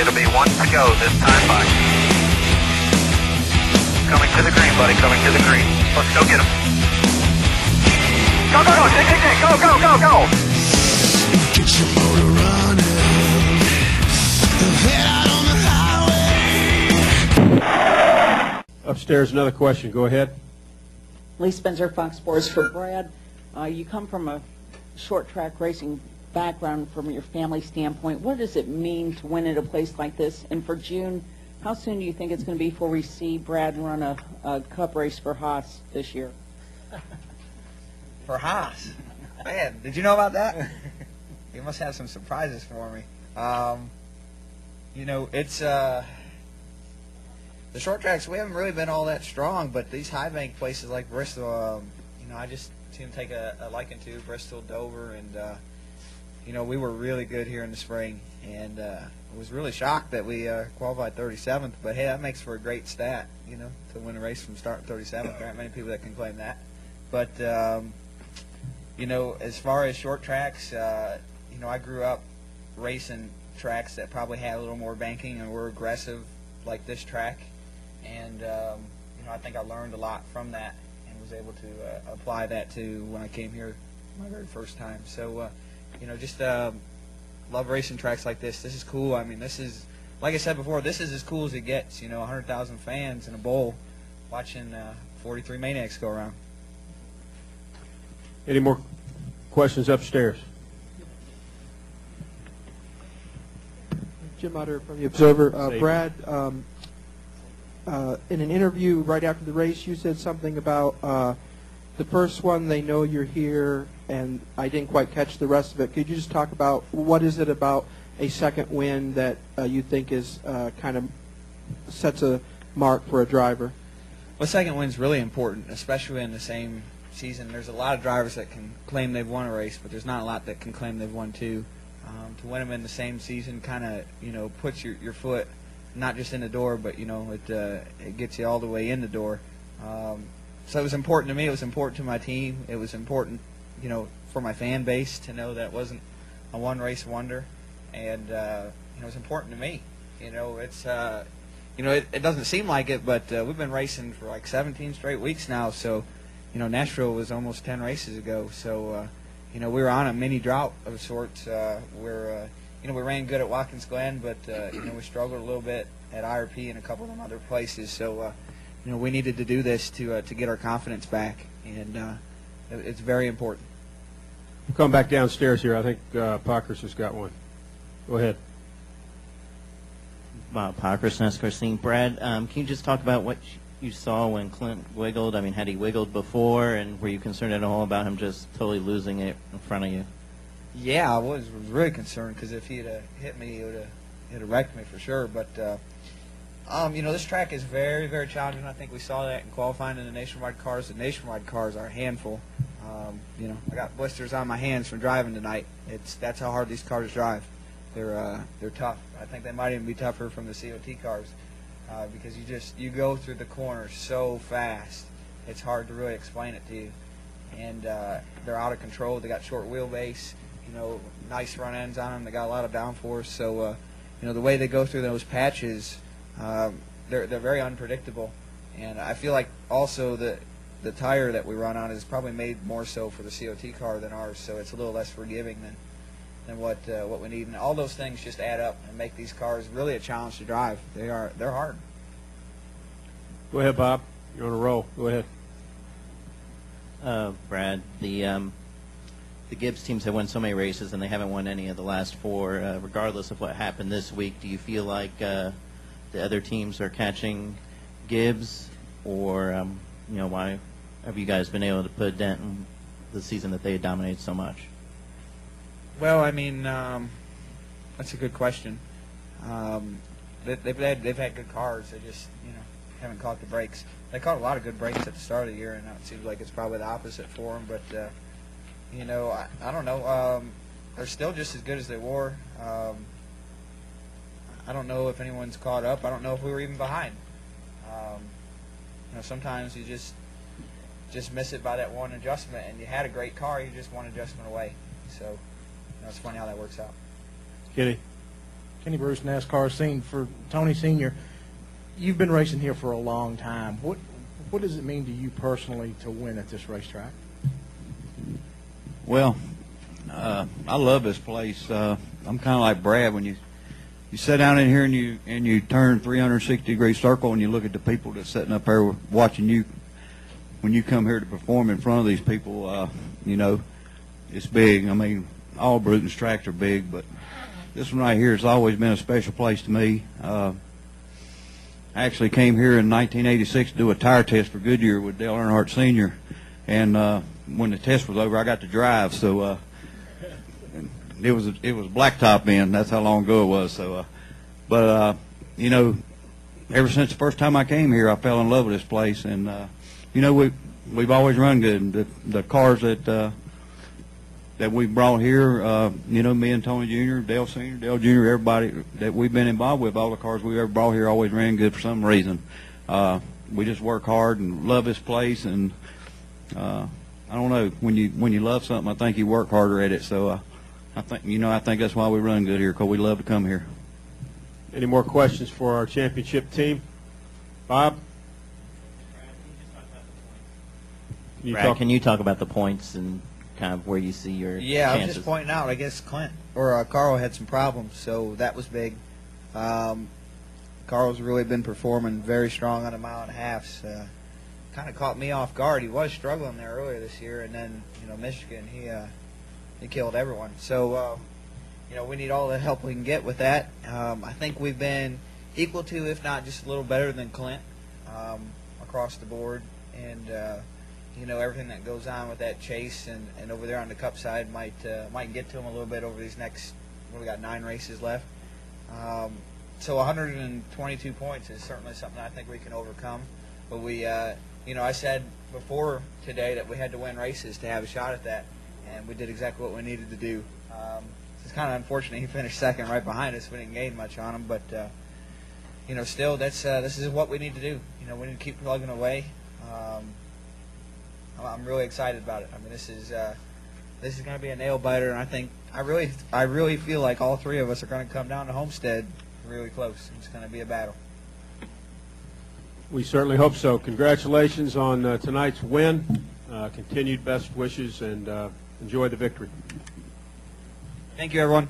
It'll be one to go this time by. Coming to the green, buddy, coming to the green. Let's go get him. Go, go, go, go, go, go, go! Get your motor running. Head out on the highway. Upstairs, another question. Go ahead. Lee Spencer, Fox Sports for Brad. You come from a short track racing background from your family standpoint. What does it mean to win at a place like this? And for June, how soon do you think it's going to be before we see Brad run a cup race for Haas this year? For Haas? Man, did you know about that? You must have some surprises for me. You know, it's the short tracks, we haven't really been all that strong, but these high bank places like Bristol, you know, I just seem to take a liking to Bristol, Dover, and you know, we were really good here in the spring, and was really shocked that we qualified 37th, but hey, that makes for a great stat, you know, to win a race from start 37th. There aren't many people that can claim that. But you know, as far as short tracks, you know, I grew up racing tracks that probably had a little more banking and were aggressive like this track, and you know, I think I learned a lot from that and was able to apply that to when I came here my very first time. So you know, just love racing tracks like this. This is cool. I mean, this is, like I said before, this is as cool as it gets. You know, 100,000 fans in a bowl watching 43 Maniacs go around. Any more questions upstairs? Jim Utter from The Observer. Brad, in an interview right after the race, you said something about the first one, they know you're here, and I didn't quite catch the rest of it. Could you just talk about what is it about a second win that you think is kind of sets a mark for a driver? Well, second win's really important, especially in the same season. There's a lot of drivers that can claim they've won a race, but there's not a lot that can claim they've won two. To win them in the same season kind of, you know, puts your foot not just in the door, but, you know, it gets you all the way in the door. So it was important to me. It was important to my team. It was important, you know, for my fan base to know that it wasn't a one-race wonder, and you know, it was important to me. You know, it's you know, it doesn't seem like it, but we've been racing for like 17 straight weeks now. So, you know, Nashville was almost 10 races ago. So, you know, we were on a mini drought of sorts. Where you know, we ran good at Watkins Glen, but you know, we struggled a little bit at IRP and a couple of them other places. So, you know, we needed to do this to get our confidence back, and it's very important. We'll come back downstairs here. I think Pockers has got one. Go ahead. Bob Pockers, NASCAR scene. Brad, can you just talk about what you saw when Clint wiggled? I mean, had he wiggled before, and were you concerned at all about him just totally losing it in front of you? Yeah, I was really concerned, because if he'd hit me, he'd have wrecked me for sure. But you know, this track is very, very challenging. I think we saw that in qualifying in the nationwide cars. The nationwide cars are a handful. You know, I got blisters on my hands from driving tonight. That's how hard these cars drive. They're tough. I think they might even be tougher from the COT cars, because you go through the corners so fast. It's hard to really explain it to you. And they're out of control. They got short wheelbase. You know, nice front ends on them. They got a lot of downforce. So you know, the way they go through those patches, they're very unpredictable. And I feel like also the tire that we run on is probably made more so for the COT car than ours, so it's a little less forgiving than what we need. And all those things just add up and make these cars really a challenge to drive. They're hard. Go ahead, Bob. You're on a roll. Go ahead. Brad, the Gibbs teams have won so many races, and they haven't won any of the last four. Regardless of what happened this week, do you feel like the other teams are catching Gibbs, or you know, why have you guys been able to put a dent in the season that they dominated so much? Well, I mean, that's a good question. They've had good cars. They just, you know, haven't caught the brakes. They caught a lot of good brakes at the start of the year, and now it seems like it's probably the opposite for them. But you know, I don't know. They're still just as good as they were. I don't know if anyone's caught up. I don't know if we were even behind. You know, sometimes you just miss it by that one adjustment, and you had a great car, you're just one adjustment away. So, you know, it's funny how that works out. Kenny? Kenny Bruce, NASCAR scene. For Tony Sr., you've been racing here for a long time. What does it mean to you personally to win at this racetrack? Well, I love this place. I'm kind of like Brad. When you sit down in here and you turn 360-degree circle and you look at the people that's sitting up there watching you when you come here to perform in front of these people, you know, it's big. I mean, all Bruton's tracks are big, but this one right here has always been a special place to me. I actually came here in 1986 to do a tire test for Goodyear with Dale Earnhardt Sr. And when the test was over, I got to drive. So it was blacktop then. That's how long ago it was. So, you know, ever since the first time I came here, I fell in love with this place. And you know, we've always run good. The cars that we brought here, you know, me and Tony Jr., Dale Sr., Dale Jr., everybody that we've been involved with, all the cars we've ever brought here always ran good for some reason. We just work hard and love this place, and I don't know, when you love something, I think you work harder at it. So I think that's why we run good here, because we love to come here. Any more questions for our championship team? Bob? Brad, can you talk about the points and kind of where you see your Yeah, chances? I was just pointing out, I guess Carl had some problems, so that was big. Carl's really been performing very strong on a mile and a half. Kind of caught me off guard. He was struggling there earlier this year, and then, you know, Michigan, he killed everyone. So, you know, we need all the help we can get with that. I think we've been equal to, if not just a little better than Clint, across the board. And, you know, everything that goes on with that chase and over there on the Cup side might get to him a little bit over these next, we got 9 races left. So 122 points is certainly something I think we can overcome. But we, you know, I said before today that we had to win races to have a shot at that, and we did exactly what we needed to do. It's kind of unfortunate he finished second right behind us. We didn't gain much on him, but you know, still, this is what we need to do. You know, we need to keep plugging away. I'm really excited about it. I mean, this is going to be a nail biter, and I really feel like all 3 of us are going to come down to Homestead really close. It's going to be a battle. We certainly hope so. Congratulations on tonight's win. Continued best wishes, and enjoy the victory. Thank you, everyone.